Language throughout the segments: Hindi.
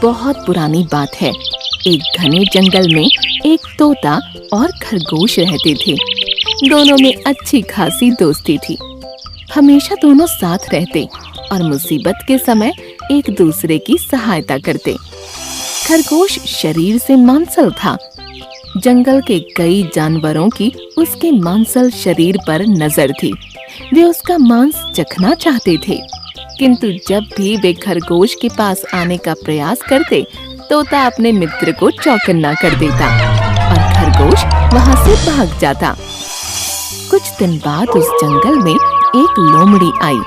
बहुत पुरानी बात है। एक घने जंगल में एक तोता और खरगोश रहते थे। दोनों में अच्छी खासी दोस्ती थी। हमेशा दोनों साथ रहते और मुसीबत के समय एक दूसरे की सहायता करते। खरगोश शरीर से मांसल था। जंगल के कई जानवरों की उसके मांसल शरीर पर नजर थी। वे उसका मांस चखना चाहते थे, किंतु जब भी वे खरगोश के पास आने का प्रयास करते, तोता अपने मित्र को चौकन्ना कर देता और खरगोश वहां से भाग जाता। कुछ दिन बाद उस जंगल में एक लोमड़ी आई।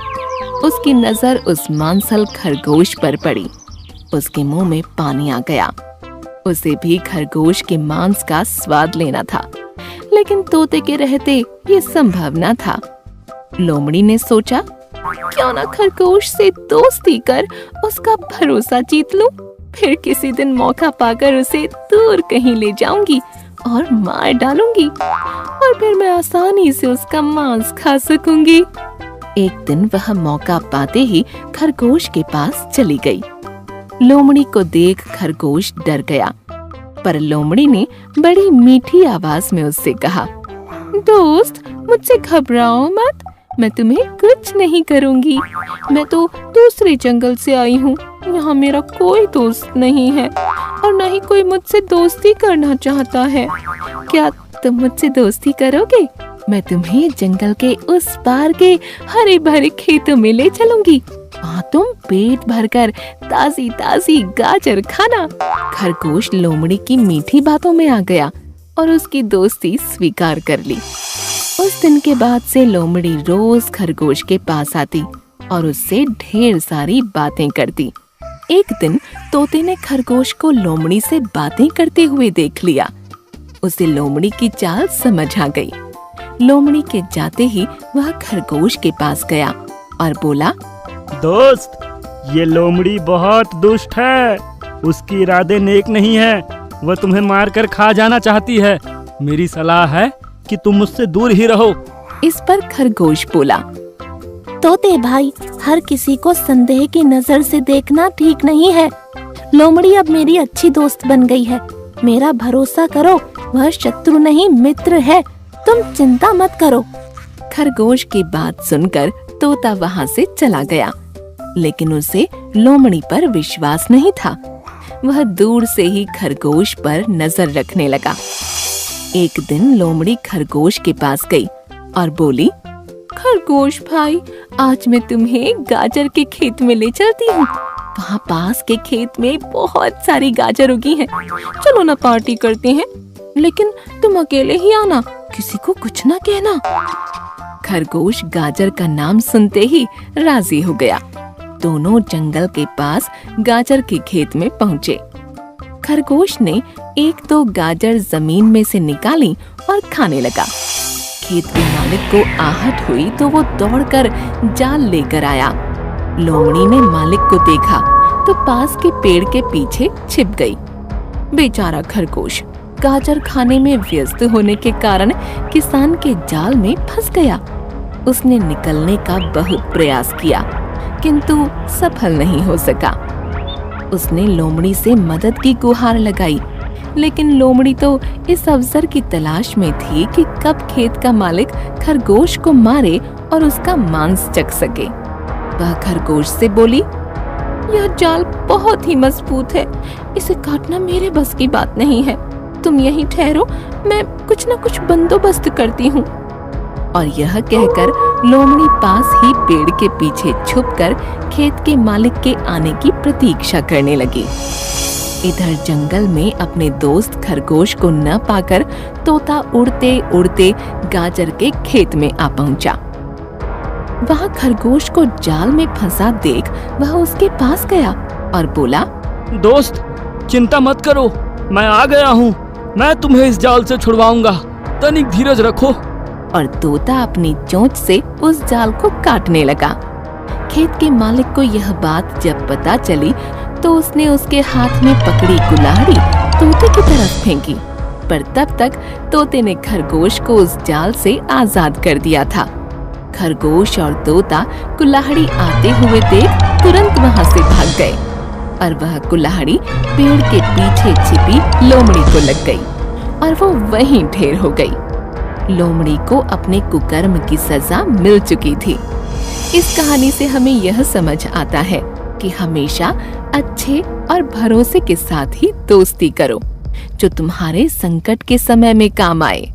उसकी नजर उस मांसल खरगोश पर पड़ी। उसके मुंह में पानी आ गया। उसे भी खरगोश के मांस का स्वाद लेना था, लेकिन तोते के रहते ये संभव न था। लोमड़ी ने सोचा, क्यों ना खरगोश से दोस्ती कर उसका भरोसा जीत लूं। फिर किसी दिन मौका पाकर उसे दूर कहीं ले जाऊंगी और मार डालूंगी, और फिर मैं आसानी से उसका मांस खा सकूंगी। एक दिन वह मौका पाते ही खरगोश के पास चली गई। लोमड़ी को देख खरगोश डर गया, पर लोमड़ी ने बड़ी मीठी आवाज में उससे कहा, दोस्त, मुझसे घबराओ मत, मैं तुम्हें कुछ नहीं करूंगी। मैं तो दूसरे जंगल से आई हूँ। यहाँ मेरा कोई दोस्त नहीं है और न ही कोई मुझसे दोस्ती करना चाहता है। क्या तुम मुझसे दोस्ती करोगे? मैं तुम्हें जंगल के उस पार के हरे भरे खेतों में ले चलूंगी। वहाँ तुम पेट भरकर ताजी ताजी गाजर खाना। खरगोश लोमड़ी की मीठी बातों में आ गया और उसकी दोस्ती स्वीकार कर ली। उस दिन के बाद से लोमड़ी रोज खरगोश के पास आती और उससे ढेर सारी बातें करती। एक दिन तोते ने खरगोश को लोमड़ी से बातें करते हुए देख लिया। उसे लोमड़ी की चाल समझ आ गई। लोमड़ी के जाते ही वह खरगोश के पास गया और बोला, दोस्त, ये लोमड़ी बहुत दुष्ट है। उसकी इरादे नेक नहीं है। वह तुम्हें मारकर खा जाना चाहती है। मेरी सलाह है कि तुम मुझसे दूर ही रहो। इस पर खरगोश बोला, तोते भाई, हर किसी को संदेह की नजर से देखना ठीक नहीं है। लोमड़ी अब मेरी अच्छी दोस्त बन गई है। मेरा भरोसा करो, वह शत्रु नहीं मित्र है। तुम चिंता मत करो। खरगोश की बात सुनकर तोता वहाँ से चला गया, लेकिन उसे लोमड़ी पर विश्वास नहीं था। वह दूर से ही खरगोश पर नजर रखने लगा। एक दिन लोमड़ी खरगोश के पास गई और बोली, खरगोश भाई, आज मैं तुम्हें गाजर के खेत में ले चलती हूँ। वहाँ पास के खेत में बहुत सारी गाजर उगी हैं। चलो ना पार्टी करते हैं, लेकिन तुम अकेले ही आना, किसी को कुछ ना कहना। खरगोश गाजर का नाम सुनते ही राजी हो गया। दोनों जंगल के पास गाजर के खेत में पहुँचे। खरगोश ने एक दो गाजर जमीन में से निकाली और खाने लगा। खेत के मालिक को आहट हुई तो वो दौड़कर जाल लेकर आया। लोमड़ी ने मालिक को देखा तो पास के पेड़ के पीछे छिप गई। बेचारा खरगोश गाजर खाने में व्यस्त होने के कारण किसान के जाल में फंस गया। उसने निकलने का बहुत प्रयास किया, किंतु सफल नहीं हो सका। उसने लोमड़ी से मदद की गुहार लगाई, लेकिन लोमड़ी तो इस अवसर की तलाश में थी कि कब खेत का मालिक खरगोश को मारे और उसका मांस चख सके। वह खरगोश से बोली, यह जाल बहुत ही मजबूत है, इसे काटना मेरे बस की बात नहीं है। तुम यहीं ठहरो, मैं कुछ न कुछ बंदोबस्त करती हूँ। और यह कहकर लोमड़ी पास ही पेड़ के पीछे छुपकर खेत के मालिक के आने की प्रतीक्षा करने लगी। इधर जंगल में अपने दोस्त खरगोश को न पाकर तोता उड़ते उड़ते गाजर के खेत में आ पहुंचा। वहां खरगोश को जाल में फंसा देख वह उसके पास गया और बोला, दोस्त, चिंता मत करो, मैं आ गया हूँ। मैं तुम्हें इस जाल से छुड़वाऊंगा। तनिक धीरज रखो। और तोता अपनी चोंच से उस जाल को काटने लगा। खेत के मालिक को यह बात जब पता चली तो उसने उसके हाथ में पकड़ी कुल्हाड़ी तोते की तरफ फेंकी, पर तब तक तोते ने खरगोश को उस जाल से आजाद कर दिया था। खरगोश और तोता कुल्हाड़ी आते हुए देख तुरंत वहां से भाग गए। और वह कुल्हाड़ी पेड़ के पीछे छिपी लोमड़ी को लग गई और वो वहीं ढेर हो गई। लोमड़ी को अपने कुकर्म की सजा मिल चुकी थी। इस कहानी से हमें यह समझ आता है कि हमेशा अच्छे और भरोसे के साथ ही दोस्ती करो, जो तुम्हारे संकट के समय में काम आए।